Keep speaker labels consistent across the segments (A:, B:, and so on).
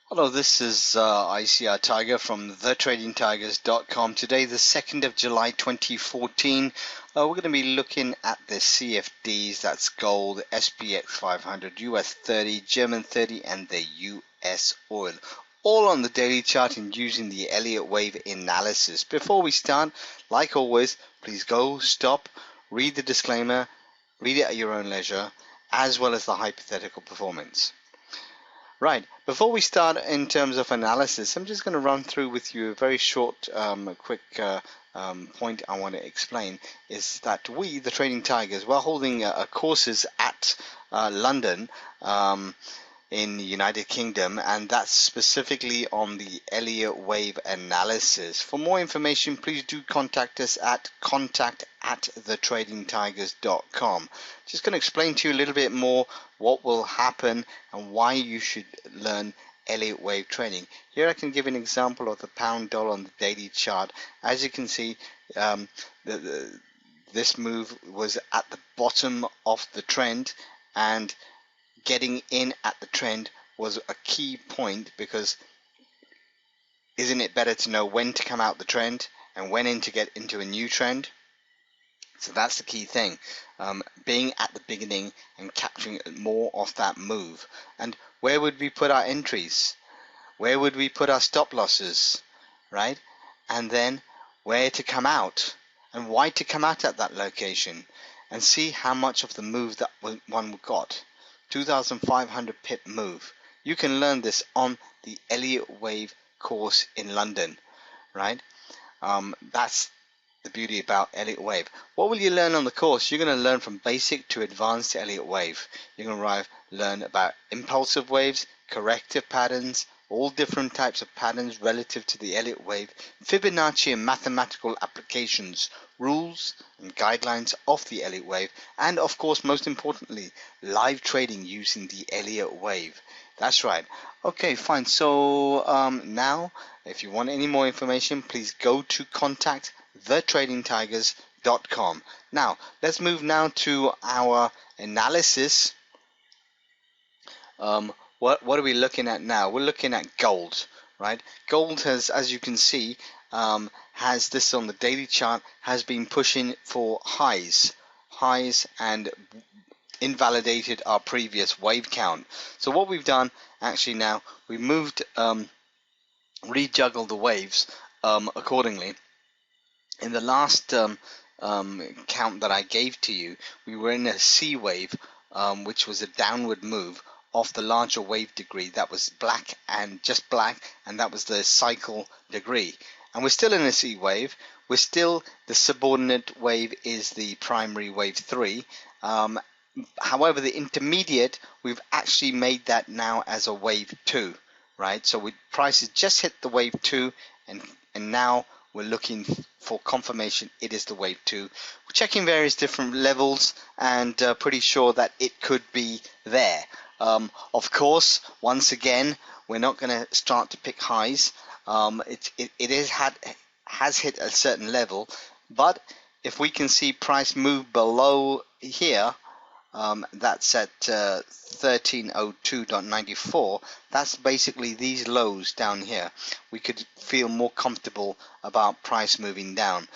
A: Hello, this is ICR Tiger from thetradingtigers.com. Today, the 2nd of July 2014, we're going to be looking at the CFDs, that's gold, SPX500, US30, GER30, and the USOIL, all on the daily chart and using the Elliott Wave analysis. Before we start, like always, please go, stop, read the disclaimer, read it at your own leisure, as well as the hypothetical performance. Right, before we start in terms of analysis, I'm just going to run through with you a very short, quick point I want to explain, is that we, the Trading Tigers, we're holding courses at London in the United Kingdom, and that's specifically on the Elliott Wave analysis. For more information, please do contact us at contact@thetradingtigers.com. Just going to explain to you a little bit more what will happen and why you should learn Elliott Wave trading. Here I can give an example of the pound dollar on the daily chart. As you can see, this move was at the bottom of the trend, and getting in at the trend was a key point, because isn't it better to know when to come out the trend and when to get into a new trend? So that's the key thing, being at the beginning and capturing more of that move. And where would we put our entries? Where would we put our stop losses, right? And then where to come out and why to come out at that location, and see how much of the move that one got. 2,500 pip move. You can learn this on the Elliott Wave course in London, right? That's the beauty about Elliott Wave. What will you learn on the course? You're going to learn from basic to advanced Elliott Wave. You're going to learn about impulsive waves, corrective patterns, all different types of patterns relative to the Elliott Wave, Fibonacci and mathematical applications, rules and guidelines of the Elliott Wave, and of course, most importantly, live trading using the Elliott Wave. That's right. Okay, fine. So now, if you want any more information, please go to contact thetradingtigers.com. Now, let's move now to our analysis. What are we looking at now? We're looking at gold, right? Gold has, as you can see, has this on the daily chart, has been pushing for highs and invalidated our previous wave count. So what we've done actually now, we moved, rejuggled the waves accordingly. In the last count that I gave to you, we were in a C wave, which was a downward move of the larger wave degree. That was black, and just black, and that was the cycle degree. And we're still in a C wave. We're still, the subordinate wave is the primary wave 3. However, the intermediate, we've actually made that now as a wave 2, right? So prices just hit the wave 2, and now we're looking for confirmation it is the wave 2. We're checking various different levels, and pretty sure that it could be there. Of course, once again, we're not going to start to pick highs. It has hit a certain level, but if we can see price move below here, that's at 1302.94. That's basically these lows down here. We could feel more comfortable about price moving down.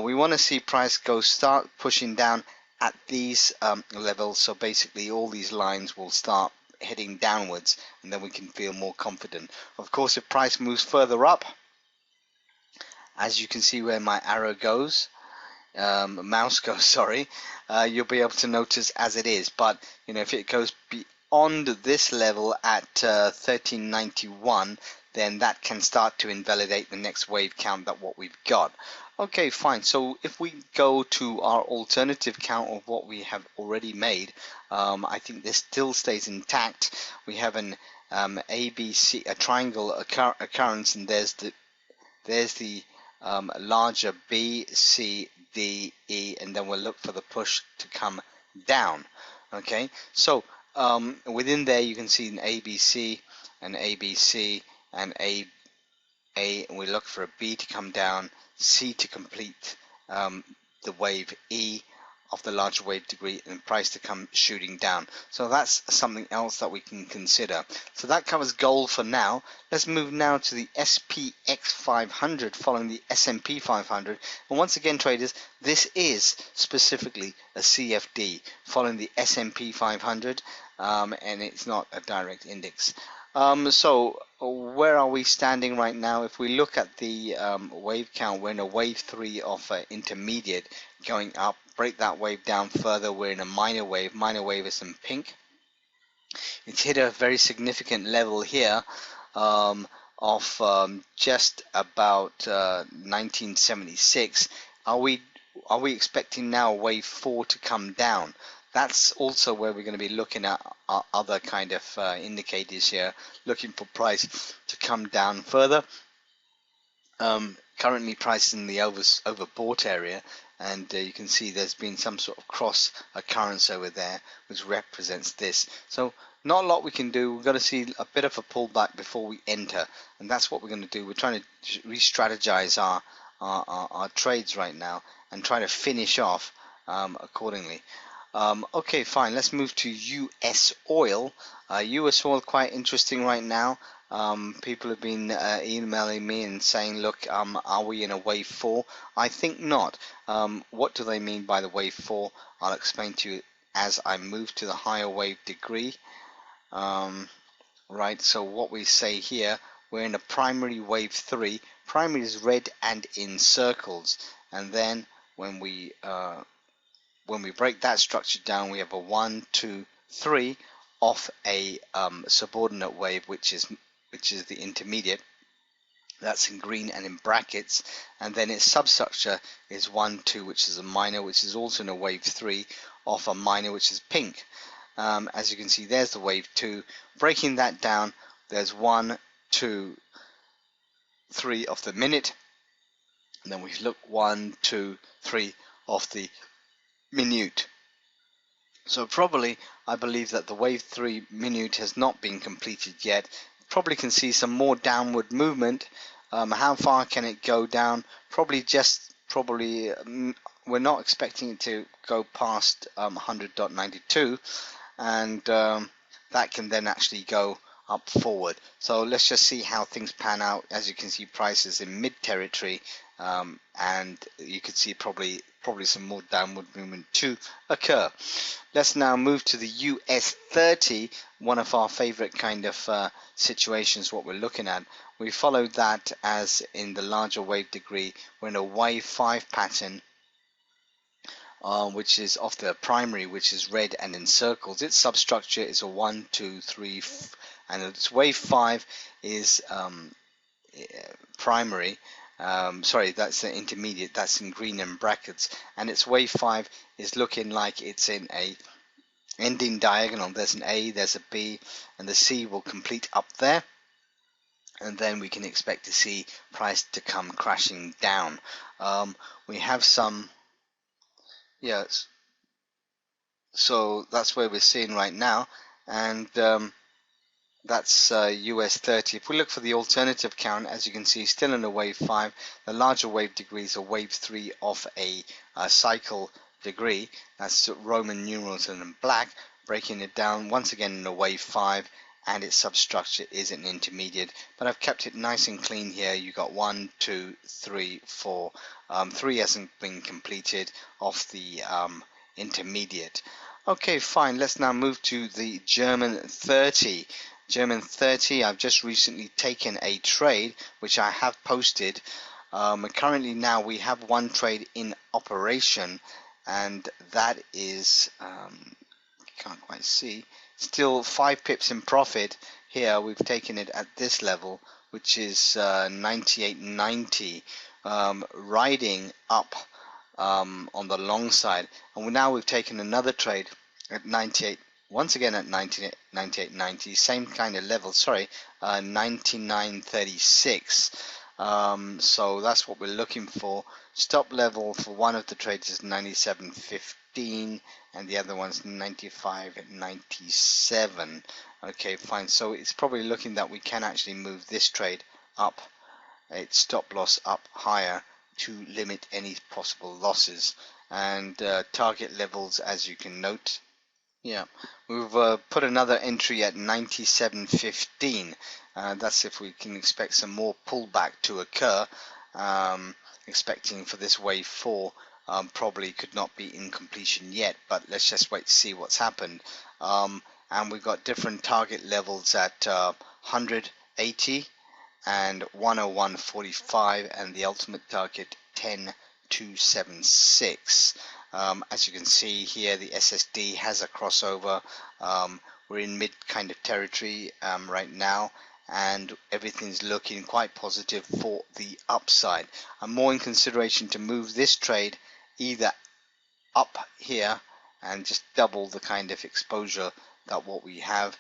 A: We want to see price start pushing down at these levels. So basically all these lines will start heading downwards, and then we can feel more confident. Of course, if price moves further up, as you can see where my arrow goes, mouse goes, sorry, you'll be able to notice as it is. But if it goes beyond this level at 1391, then that can start to invalidate the next wave count that what we've got. Okay, fine. So if we go to our alternative count of what we have already made, I think this still stays intact. We have an ABC, a triangle occurrence, and there's the larger B, C, D, E, and then we'll look for the push to come down. Okay, so within there you can see an ABC, an ABC, and A, and we look for a B to come down, C to complete the wave E, of the larger wave degree and price to come shooting down. So that's something else that we can consider. So that covers gold for now. Let's move now to the SPX500 following the S&P 500. And once again, traders, this is specifically a CFD following the S&P 500, and it's not a direct index. So where are we standing right now? If we look at the wave count, we're in a wave 3 of intermediate going up. Break that wave down further, we're in a minor wave. Minor wave is in pink. It's hit a very significant level here of just about 1976. Are we expecting now wave 4 to come down? That's also where we're going to be looking at our other kind of indicators here, looking for price to come down further. Currently priced in the overbought area, and you can see there's been some sort of cross occurrence over there which represents this. So not a lot we can do. We've got to see a bit of a pullback before we enter, and that's what we're going to do. We're trying to re-strategize our trades right now and try to finish off accordingly. Okay, fine. Let's move to US oil. US oil quite interesting right now. People have been emailing me and saying, look, are we in a wave 4? I think not. What do they mean by the wave 4? I'll explain to you as I move to the higher wave degree. Right, so what we say here, we're in a primary wave 3. Primary is red and in circles, and then when we break that structure down, we have a 1, 2, 3 off a subordinate wave, which is the intermediate. That's in green and in brackets, and then its substructure is 1, 2, which is a minor, which is also in a wave 3 off a minor, which is pink. As you can see, there's the wave 2. Breaking that down, there's 1, 2, 3 off the minute, and then we look 1, 2, 3 off the minute. So probably I believe that the wave 3 minute has not been completed yet. Probably can see some more downward movement. How far can it go down? Probably we're not expecting it to go past 100.92, and that can then actually go up forward. So let's just see how things pan out. As you can see, prices in mid territory, and you could see probably some more downward movement to occur. Let's now move to the US30, one of our favorite kind of situations. What we're looking at, we followed that as in the larger wave degree. We're in a wave 5 pattern, which is off the primary, which is red and in circles. Its substructure is a 1, 2, 3, and its wave 5 is primary. Sorry, that's the intermediate, that's in green and brackets, and its wave 5 is looking like it's in a ending diagonal. There's an A, there's a B, and the C will complete up there, and then we can expect to see price to come crashing down. We have some, yes, so that's where we're seeing right now, and that's US30. If we look for the alternative count, as you can see, still in a wave 5. The larger wave degree is a wave 3 of a cycle degree. That's Roman numerals and in black. Breaking it down once again in a wave 5, and its substructure is an intermediate. But I've kept it nice and clean here. You got 1, 2, 3, 4. 3 hasn't been completed off the intermediate. Okay, fine. Let's now move to the German 30. German 30, I've just recently taken a trade which I have posted. Currently now we have one trade in operation, and that is can't quite see, still 5 pips in profit. Here we've taken it at this level, which is 98.90, riding up on the long side, and now we've taken another trade at 98. Once again at 98.90, same kind of level, sorry, 99.36. So that's what we're looking for. Stop level for one of the trades is 97.15, and the other one's 95.97. Okay, fine. So it's probably looking that we can actually move this trade up, its stop loss up higher, to limit any possible losses. and target levels, as you can note. Yeah, we've put another entry at 97.15. That's if we can expect some more pullback to occur. Expecting for this wave 4, probably could not be in completion yet, but let's just wait to see what's happened. And we've got different target levels at 180 and 101.45, and the ultimate target 10.276. As you can see here, the SSD has a crossover. We're in mid kind of territory right now, and everything's looking quite positive for the upside. I'm more in consideration to move this trade either up here and just double the kind of exposure that what we have.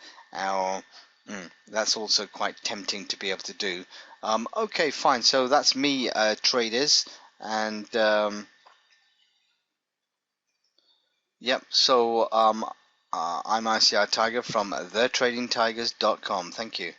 A: That's also quite tempting to be able to do. Okay, fine. So that's me, traders, and yep. So I'm ICI Tiger from thetradingtigers.com. Thank you.